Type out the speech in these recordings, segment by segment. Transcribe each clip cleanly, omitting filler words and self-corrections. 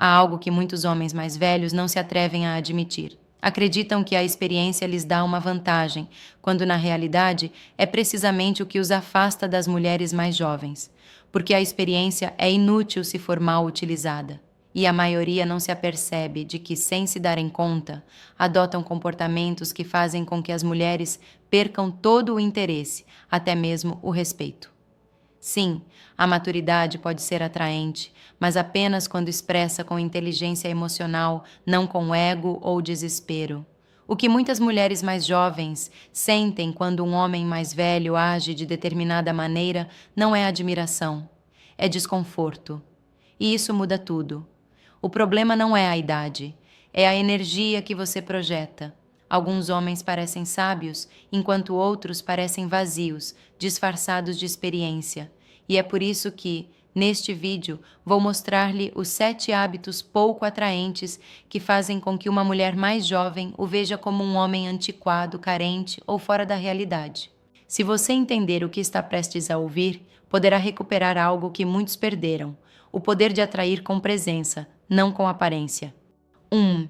Há algo que muitos homens mais velhos não se atrevem a admitir. Acreditam que a experiência lhes dá uma vantagem, quando na realidade é precisamente o que os afasta das mulheres mais jovens, porque a experiência é inútil se for mal utilizada. E a maioria não se apercebe de que, sem se darem conta, adotam comportamentos que fazem com que as mulheres percam todo o interesse, até mesmo o respeito. Sim, a maturidade pode ser atraente, mas apenas quando expressa com inteligência emocional, não com ego ou desespero. O que muitas mulheres mais jovens sentem quando um homem mais velho age de determinada maneira não é admiração, é desconforto. E isso muda tudo. O problema não é a idade, é a energia que você projeta. Alguns homens parecem sábios, enquanto outros parecem vazios, disfarçados de experiência. E é por isso que, neste vídeo, vou mostrar-lhe os 7 hábitos pouco atraentes que fazem com que uma mulher mais jovem o veja como um homem antiquado, carente ou fora da realidade. Se você entender o que está prestes a ouvir, poderá recuperar algo que muitos perderam: o poder de atrair com presença, não com aparência. 1.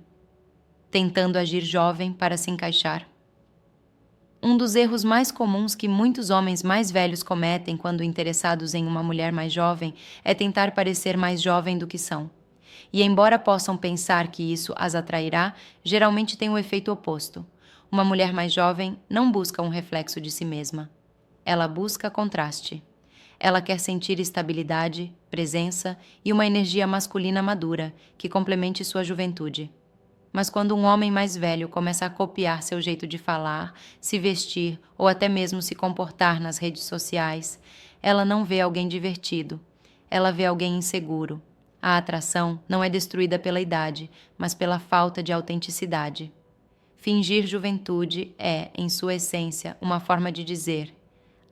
Tentando agir jovem para se encaixar. Um dos erros mais comuns que muitos homens mais velhos cometem quando interessados em uma mulher mais jovem é tentar parecer mais jovem do que são. E embora possam pensar que isso as atrairá, geralmente tem o efeito oposto. Uma mulher mais jovem não busca um reflexo de si mesma. Ela busca contraste. Ela quer sentir estabilidade, presença e uma energia masculina madura que complemente sua juventude. Mas quando um homem mais velho começa a copiar seu jeito de falar, se vestir ou até mesmo se comportar nas redes sociais, ela não vê alguém divertido. Ela vê alguém inseguro. A atração não é destruída pela idade, mas pela falta de autenticidade. Fingir juventude é, em sua essência, uma forma de dizer: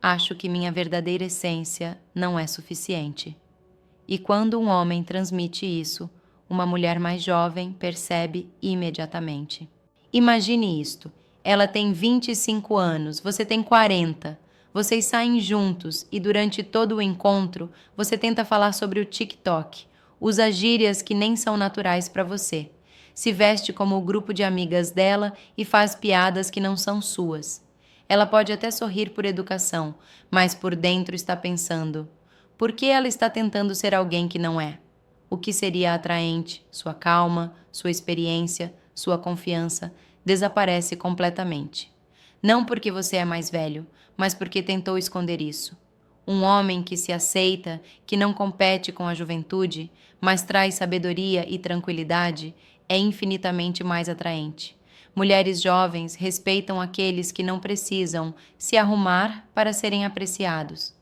acho que minha verdadeira essência não é suficiente. E quando um homem transmite isso, uma mulher mais jovem percebe imediatamente. Imagine isto: ela tem 25 anos, você tem 40. Vocês saem juntos e durante todo o encontro você tenta falar sobre o TikTok, usa gírias que nem são naturais para você, se veste como o grupo de amigas dela e faz piadas que não são suas. Ela pode até sorrir por educação, mas por dentro está pensando: por que ela está tentando ser alguém que não é? O que seria atraente, sua calma, sua experiência, sua confiança, desaparece completamente. Não porque você é mais velho, mas porque tentou esconder isso. Um homem que se aceita, que não compete com a juventude, mas traz sabedoria e tranquilidade, é infinitamente mais atraente. Mulheres jovens respeitam aqueles que não precisam se arrumar para serem apreciados.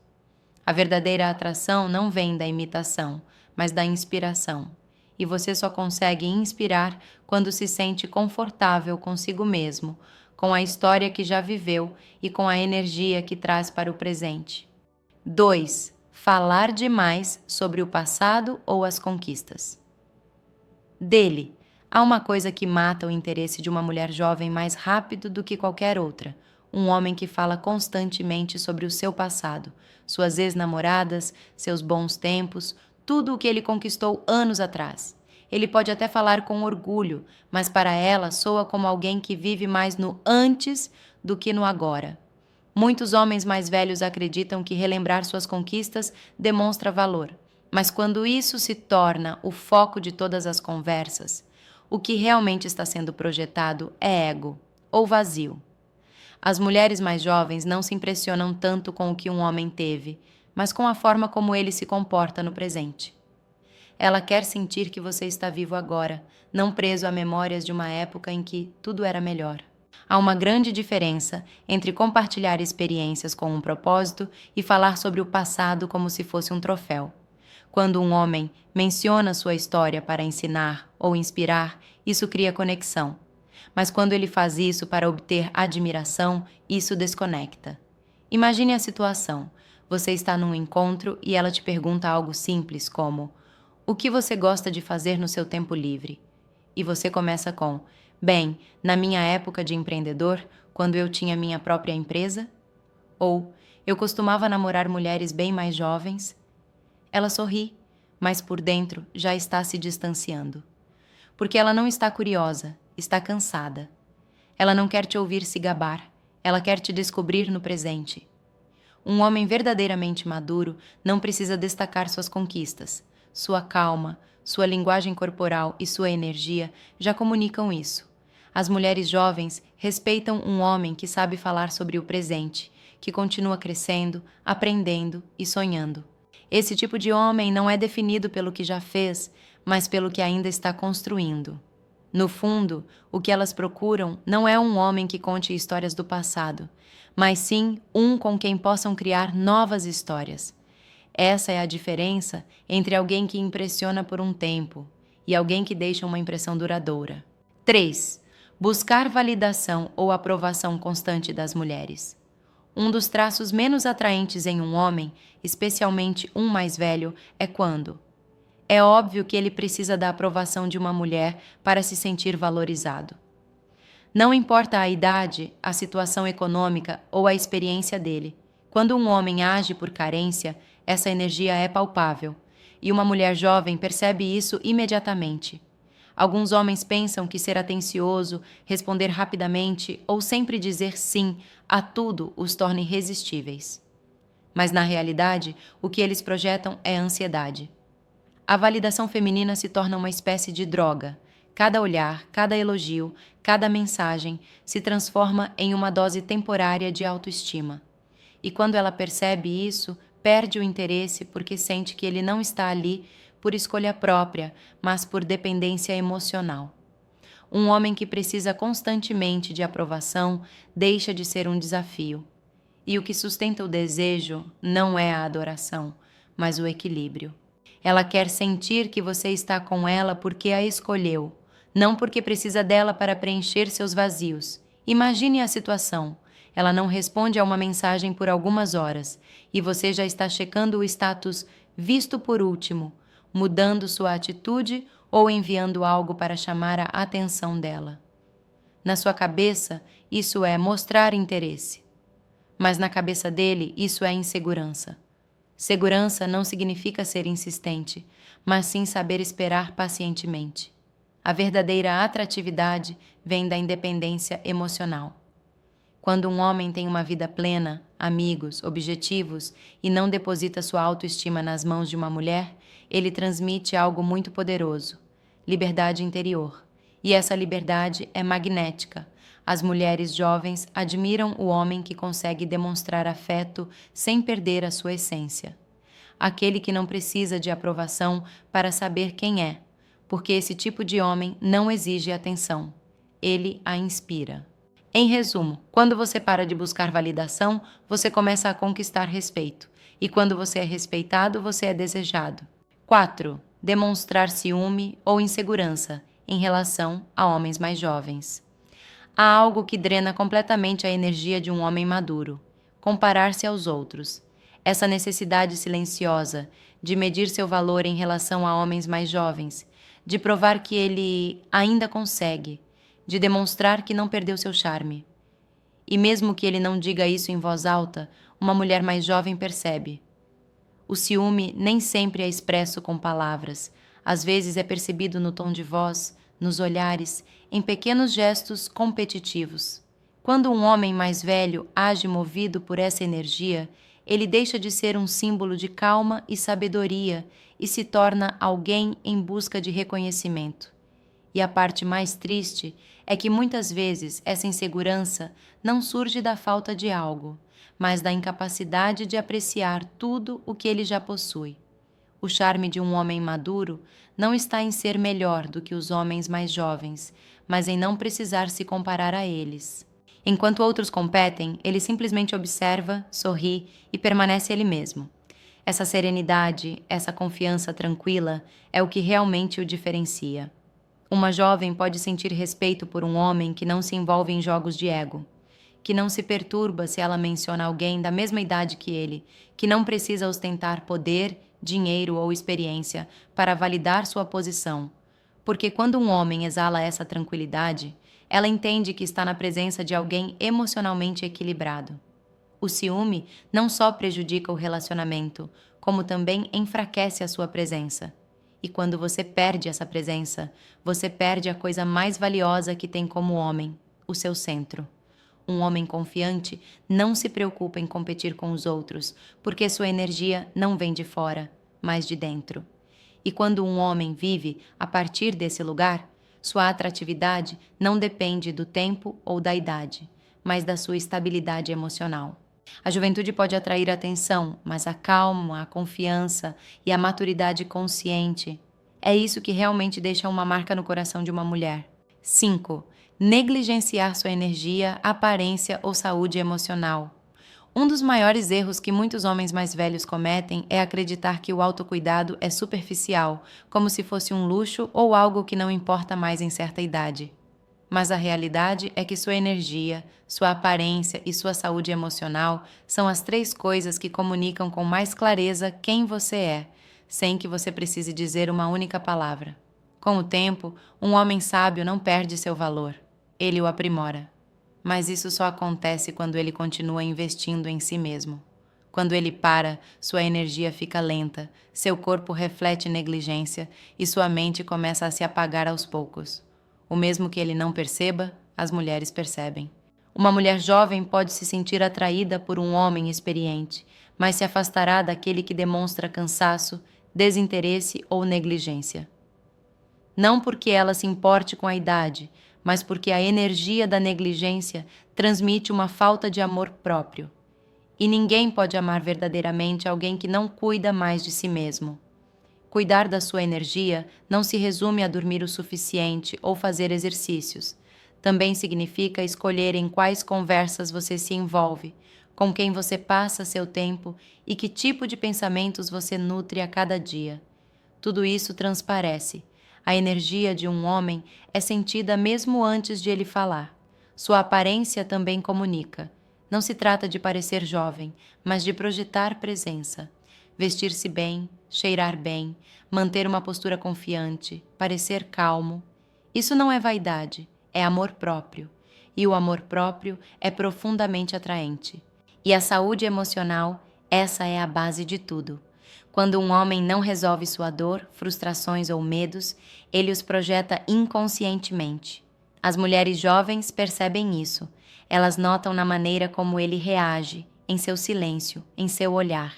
A verdadeira atração não vem da imitação, mas da inspiração. E você só consegue inspirar quando se sente confortável consigo mesmo, com a história que já viveu e com a energia que traz para o presente. 2. Falar demais sobre o passado ou as conquistas. Dele, há uma coisa que mata o interesse de uma mulher jovem mais rápido do que qualquer outra: um homem que fala constantemente sobre o seu passado, suas ex-namoradas, seus bons tempos, tudo o que ele conquistou anos atrás. Ele pode até falar com orgulho, mas para ela soa como alguém que vive mais no antes do que no agora. Muitos homens mais velhos acreditam que relembrar suas conquistas demonstra valor, mas quando isso se torna o foco de todas as conversas, o que realmente está sendo projetado é ego ou vazio. As mulheres mais jovens não se impressionam tanto com o que um homem teve, mas com a forma como ele se comporta no presente. Ela quer sentir que você está vivo agora, não preso a memórias de uma época em que tudo era melhor. Há uma grande diferença entre compartilhar experiências com um propósito e falar sobre o passado como se fosse um troféu. Quando um homem menciona sua história para ensinar ou inspirar, isso cria conexão. Mas quando ele faz isso para obter admiração, isso desconecta. Imagine a situação. Você está num encontro e ela te pergunta algo simples como: o que você gosta de fazer no seu tempo livre? E você começa com: bem, na minha época de empreendedor, quando eu tinha minha própria empresa? Ou: eu costumava namorar mulheres bem mais jovens? Ela sorri, mas por dentro já está se distanciando. Porque ela não está curiosa, está cansada. Ela não quer te ouvir se gabar, ela quer te descobrir no presente. Um homem verdadeiramente maduro não precisa destacar suas conquistas. Sua calma, sua linguagem corporal e sua energia já comunicam isso. As mulheres jovens respeitam um homem que sabe falar sobre o presente, que continua crescendo, aprendendo e sonhando. Esse tipo de homem não é definido pelo que já fez, mas pelo que ainda está construindo. No fundo, o que elas procuram não é um homem que conte histórias do passado, mas sim um com quem possam criar novas histórias. Essa é a diferença entre alguém que impressiona por um tempo e alguém que deixa uma impressão duradoura. 3. Buscar validação ou aprovação constante das mulheres. Um dos traços menos atraentes em um homem, especialmente um mais velho, é quando é óbvio que ele precisa da aprovação de uma mulher para se sentir valorizado. Não importa a idade, a situação econômica ou a experiência dele. Quando um homem age por carência, essa energia é palpável, e uma mulher jovem percebe isso imediatamente. Alguns homens pensam que ser atencioso, responder rapidamente ou sempre dizer sim a tudo os torna irresistíveis. Mas na realidade, o que eles projetam é ansiedade. A validação feminina se torna uma espécie de droga. Cada olhar, cada elogio, cada mensagem se transforma em uma dose temporária de autoestima. E quando ela percebe isso, perde o interesse porque sente que ele não está ali por escolha própria, mas por dependência emocional. Um homem que precisa constantemente de aprovação deixa de ser um desafio. E o que sustenta o desejo não é a adoração, mas o equilíbrio. Ela quer sentir que você está com ela porque a escolheu, não porque precisa dela para preencher seus vazios. Imagine a situação. Ela não responde a uma mensagem por algumas horas e você já está checando o status visto por último, mudando sua atitude ou enviando algo para chamar a atenção dela. Na sua cabeça, isso é mostrar interesse. Mas na cabeça dele, isso é insegurança. Segurança não significa ser insistente, mas sim saber esperar pacientemente. A verdadeira atratividade vem da independência emocional. Quando um homem tem uma vida plena, amigos, objetivos e não deposita sua autoestima nas mãos de uma mulher, ele transmite algo muito poderoso: liberdade interior. E essa liberdade é magnética. As mulheres jovens admiram o homem que consegue demonstrar afeto sem perder a sua essência. Aquele que não precisa de aprovação para saber quem é, porque esse tipo de homem não exige atenção. Ele a inspira. Em resumo, quando você para de buscar validação, você começa a conquistar respeito. E quando você é respeitado, você é desejado. 4. Demonstrar ciúme ou insegurança em relação a homens mais jovens. Há algo que drena completamente a energia de um homem maduro: comparar-se aos outros. Essa necessidade silenciosa de medir seu valor em relação a homens mais jovens, de provar que ele ainda consegue, de demonstrar que não perdeu seu charme. E mesmo que ele não diga isso em voz alta, uma mulher mais jovem percebe. O ciúme nem sempre é expresso com palavras, às vezes é percebido no tom de voz, nos olhares, em pequenos gestos competitivos. Quando um homem mais velho age movido por essa energia, ele deixa de ser um símbolo de calma e sabedoria e se torna alguém em busca de reconhecimento. E a parte mais triste é que muitas vezes essa insegurança não surge da falta de algo, mas da incapacidade de apreciar tudo o que ele já possui. O charme de um homem maduro não está em ser melhor do que os homens mais jovens, mas em não precisar se comparar a eles. Enquanto outros competem, ele simplesmente observa, sorri e permanece ele mesmo. Essa serenidade, essa confiança tranquila é o que realmente o diferencia. Uma jovem pode sentir respeito por um homem que não se envolve em jogos de ego, que não se perturba se ela menciona alguém da mesma idade que ele, que não precisa ostentar poder, dinheiro ou experiência para validar sua posição. Porque quando um homem exala essa tranquilidade, ela entende que está na presença de alguém emocionalmente equilibrado. O ciúme não só prejudica o relacionamento, como também enfraquece a sua presença. E quando você perde essa presença, você perde a coisa mais valiosa que tem como homem, o seu centro. Um homem confiante não se preocupa em competir com os outros, porque sua energia não vem de fora, mas de dentro. E quando um homem vive a partir desse lugar, sua atratividade não depende do tempo ou da idade, mas da sua estabilidade emocional. A juventude pode atrair atenção, mas a calma, a confiança e a maturidade consciente é isso que realmente deixa uma marca no coração de uma mulher. 5. Negligenciar sua energia, aparência ou saúde emocional. Um dos maiores erros que muitos homens mais velhos cometem é acreditar que o autocuidado é superficial, como se fosse um luxo ou algo que não importa mais em certa idade. Mas a realidade é que sua energia, sua aparência e sua saúde emocional são as 3 coisas que comunicam com mais clareza quem você é, sem que você precise dizer uma única palavra. Com o tempo, um homem sábio não perde seu valor, ele o aprimora. Mas isso só acontece quando ele continua investindo em si mesmo. Quando ele para, sua energia fica lenta, seu corpo reflete negligência e sua mente começa a se apagar aos poucos. O mesmo que ele não perceba, as mulheres percebem. Uma mulher jovem pode se sentir atraída por um homem experiente, mas se afastará daquele que demonstra cansaço, desinteresse ou negligência. Não porque ela se importe com a idade, mas porque a energia da negligência transmite uma falta de amor próprio. E ninguém pode amar verdadeiramente alguém que não cuida mais de si mesmo. Cuidar da sua energia não se resume a dormir o suficiente ou fazer exercícios. Também significa escolher em quais conversas você se envolve, com quem você passa seu tempo e que tipo de pensamentos você nutre a cada dia. Tudo isso transparece. A energia de um homem é sentida mesmo antes de ele falar. Sua aparência também comunica. Não se trata de parecer jovem, mas de projetar presença. Vestir-se bem, cheirar bem, manter uma postura confiante, parecer calmo. Isso não é vaidade, é amor próprio. E o amor próprio é profundamente atraente. E a saúde emocional, essa é a base de tudo. Quando um homem não resolve sua dor, frustrações ou medos, ele os projeta inconscientemente. As mulheres jovens percebem isso. Elas notam na maneira como ele reage, em seu silêncio, em seu olhar.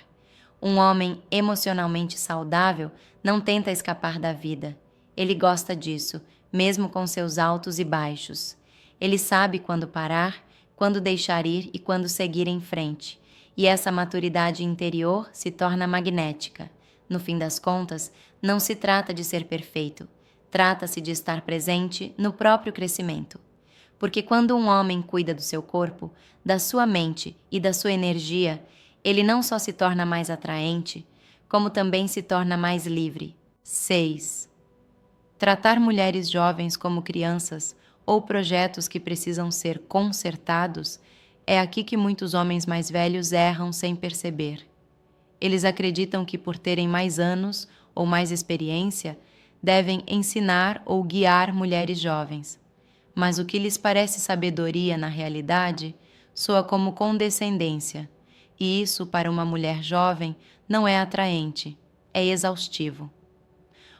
Um homem emocionalmente saudável não tenta escapar da vida. Ele gosta disso, mesmo com seus altos e baixos. Ele sabe quando parar, quando deixar ir e quando seguir em frente. E essa maturidade interior se torna magnética. No fim das contas, não se trata de ser perfeito. Trata-se de estar presente no próprio crescimento. Porque quando um homem cuida do seu corpo, da sua mente e da sua energia, ele não só se torna mais atraente, como também se torna mais livre. 6. Tratar mulheres jovens como crianças ou projetos que precisam ser consertados é aqui que muitos homens mais velhos erram sem perceber. Eles acreditam que por terem mais anos ou mais experiência, devem ensinar ou guiar mulheres jovens. Mas o que lhes parece sabedoria na realidade soa como condescendência. E isso, para uma mulher jovem, não é atraente, é exaustivo.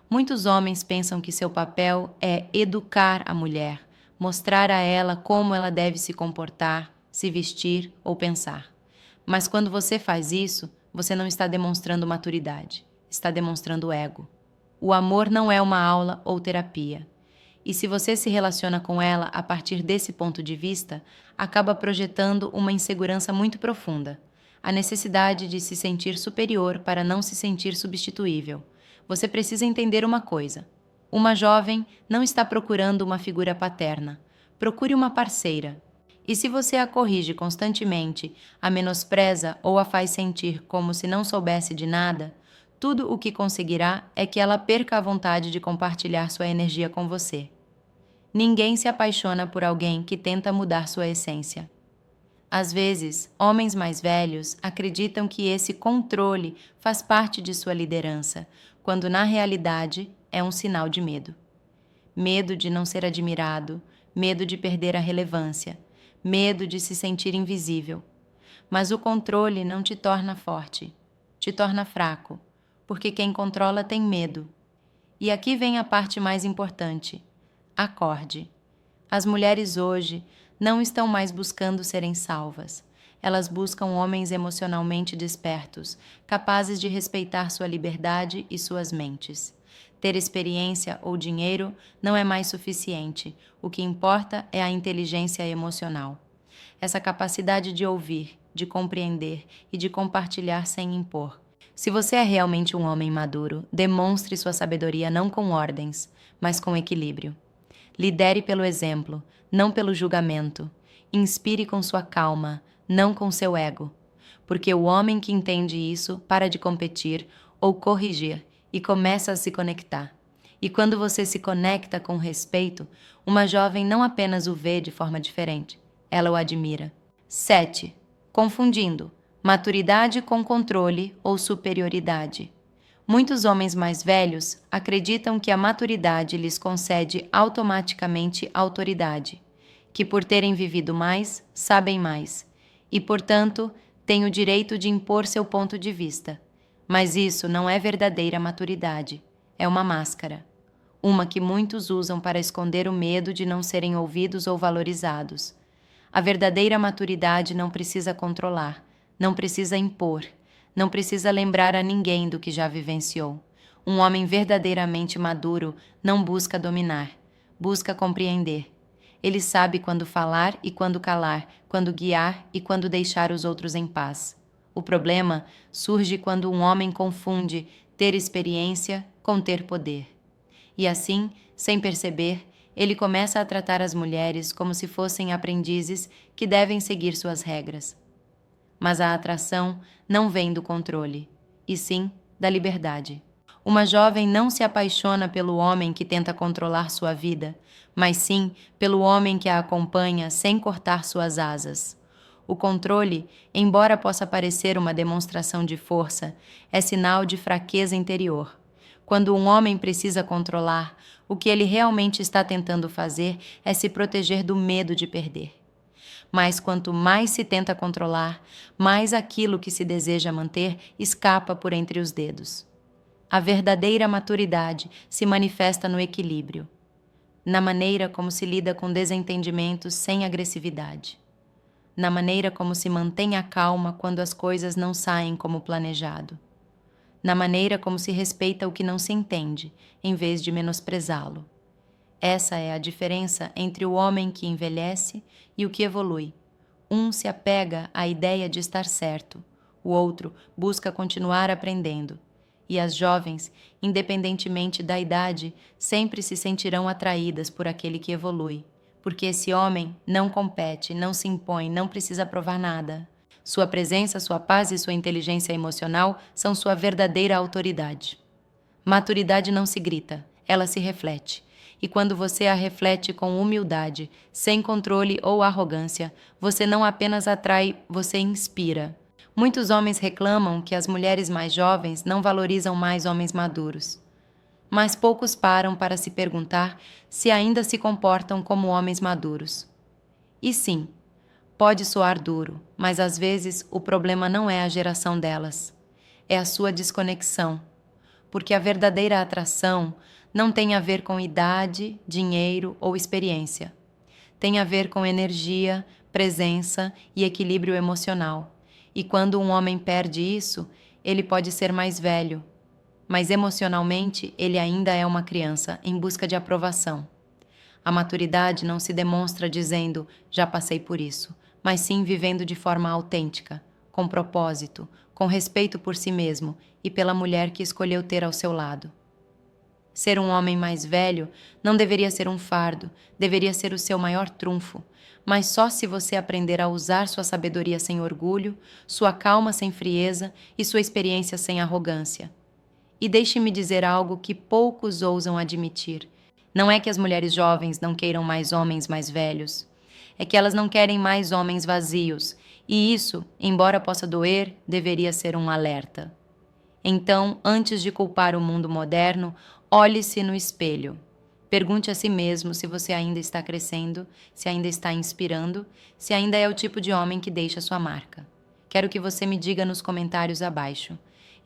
Muitos homens pensam que seu papel é educar a mulher, mostrar a ela como ela deve se comportar, se vestir ou pensar. Mas quando você faz isso, você não está demonstrando maturidade, está demonstrando ego. O amor não é uma aula ou terapia. E se você se relaciona com ela a partir desse ponto de vista, acaba projetando uma insegurança muito profunda. A necessidade de se sentir superior para não se sentir substituível. Você precisa entender uma coisa. Uma jovem não está procurando uma figura paterna. Procure uma parceira. E se você a corrige constantemente, a menospreza ou a faz sentir como se não soubesse de nada, tudo o que conseguirá é que ela perca a vontade de compartilhar sua energia com você. Ninguém se apaixona por alguém que tenta mudar sua essência. Às vezes, homens mais velhos acreditam que esse controle faz parte de sua liderança, quando na realidade é um sinal de medo. Medo de não ser admirado, medo de perder a relevância, medo de se sentir invisível. Mas o controle não te torna forte, te te torna fraco, porque quem controla tem medo. E aqui vem a parte mais importante. Acorde. As mulheres hoje não estão mais buscando serem salvas. Elas buscam homens emocionalmente despertos, capazes de respeitar sua liberdade e suas mentes. Ter experiência ou dinheiro não é mais suficiente. O que importa é a inteligência emocional. Essa capacidade de ouvir, de compreender e de compartilhar sem impor. Se você é realmente um homem maduro, demonstre sua sabedoria não com ordens, mas com equilíbrio. Lidere pelo exemplo, não pelo julgamento. Inspire com sua calma, não com seu ego. Porque o homem que entende isso para de competir ou corrigir e começa a se conectar. E quando você se conecta com respeito, uma jovem não apenas o vê de forma diferente, ela o admira. 7. Confundindo maturidade com controle ou superioridade. Muitos homens mais velhos acreditam que a maturidade lhes concede automaticamente autoridade, que por terem vivido mais, sabem mais, e, portanto, têm o direito de impor seu ponto de vista. Mas isso não é verdadeira maturidade, é uma máscara. Uma que muitos usam para esconder o medo de não serem ouvidos ou valorizados. A verdadeira maturidade não precisa controlar, não precisa impor, não precisa lembrar a ninguém do que já vivenciou. Um homem verdadeiramente maduro não busca dominar, busca compreender. Ele sabe quando falar e quando calar, quando guiar e quando deixar os outros em paz. O problema surge quando um homem confunde ter experiência com ter poder. E assim, sem perceber, ele começa a tratar as mulheres como se fossem aprendizes que devem seguir suas regras. Mas a atração não vem do controle, e sim da liberdade. Uma jovem não se apaixona pelo homem que tenta controlar sua vida, mas sim pelo homem que a acompanha sem cortar suas asas. O controle, embora possa parecer uma demonstração de força, é sinal de fraqueza interior. Quando um homem precisa controlar, o que ele realmente está tentando fazer é se proteger do medo de perder. Mas quanto mais se tenta controlar, mais aquilo que se deseja manter escapa por entre os dedos. A verdadeira maturidade se manifesta no equilíbrio, na maneira como se lida com desentendimentos sem agressividade, na maneira como se mantém a calma quando as coisas não saem como planejado, na maneira como se respeita o que não se entende, em vez de menosprezá-lo. Essa é a diferença entre o homem que envelhece e o que evolui. Um se apega à ideia de estar certo, o outro busca continuar aprendendo. E as jovens, independentemente da idade, sempre se sentirão atraídas por aquele que evolui, porque esse homem não compete, não se impõe, não precisa provar nada. Sua presença, sua paz e sua inteligência emocional são sua verdadeira autoridade. Maturidade não se grita, ela se reflete. E quando você a reflete com humildade, sem controle ou arrogância, você não apenas atrai, você inspira. Muitos homens reclamam que as mulheres mais jovens não valorizam mais homens maduros. Mas poucos param para se perguntar se ainda se comportam como homens maduros. E sim, pode soar duro, mas às vezes o problema não é a geração delas, é a sua desconexão. Porque a verdadeira atração não tem a ver com idade, dinheiro ou experiência. Tem a ver com energia, presença e equilíbrio emocional. E quando um homem perde isso, ele pode ser mais velho, mas emocionalmente ele ainda é uma criança em busca de aprovação. A maturidade não se demonstra dizendo, já passei por isso, mas sim vivendo de forma autêntica, com propósito, com respeito por si mesmo e pela mulher que escolheu ter ao seu lado. Ser um homem mais velho não deveria ser um fardo, deveria ser o seu maior trunfo, mas só se você aprender a usar sua sabedoria sem orgulho, sua calma sem frieza e sua experiência sem arrogância. E deixe-me dizer algo que poucos ousam admitir. Não é que as mulheres jovens não queiram mais homens mais velhos. É que elas não querem mais homens vazios, e isso, embora possa doer, deveria ser um alerta. Então, antes de culpar o mundo moderno, olhe-se no espelho. Pergunte a si mesmo se você ainda está crescendo, se ainda está inspirando, se ainda é o tipo de homem que deixa sua marca. Quero que você me diga nos comentários abaixo.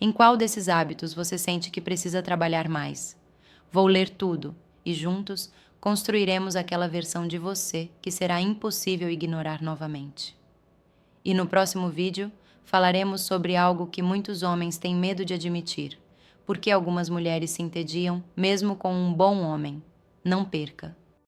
Em qual desses hábitos você sente que precisa trabalhar mais? Vou ler tudo e juntos construiremos aquela versão de você que será impossível ignorar novamente. E no próximo vídeo, falaremos sobre algo que muitos homens têm medo de admitir. Por que algumas mulheres se entediam, mesmo com um bom homem. Não perca!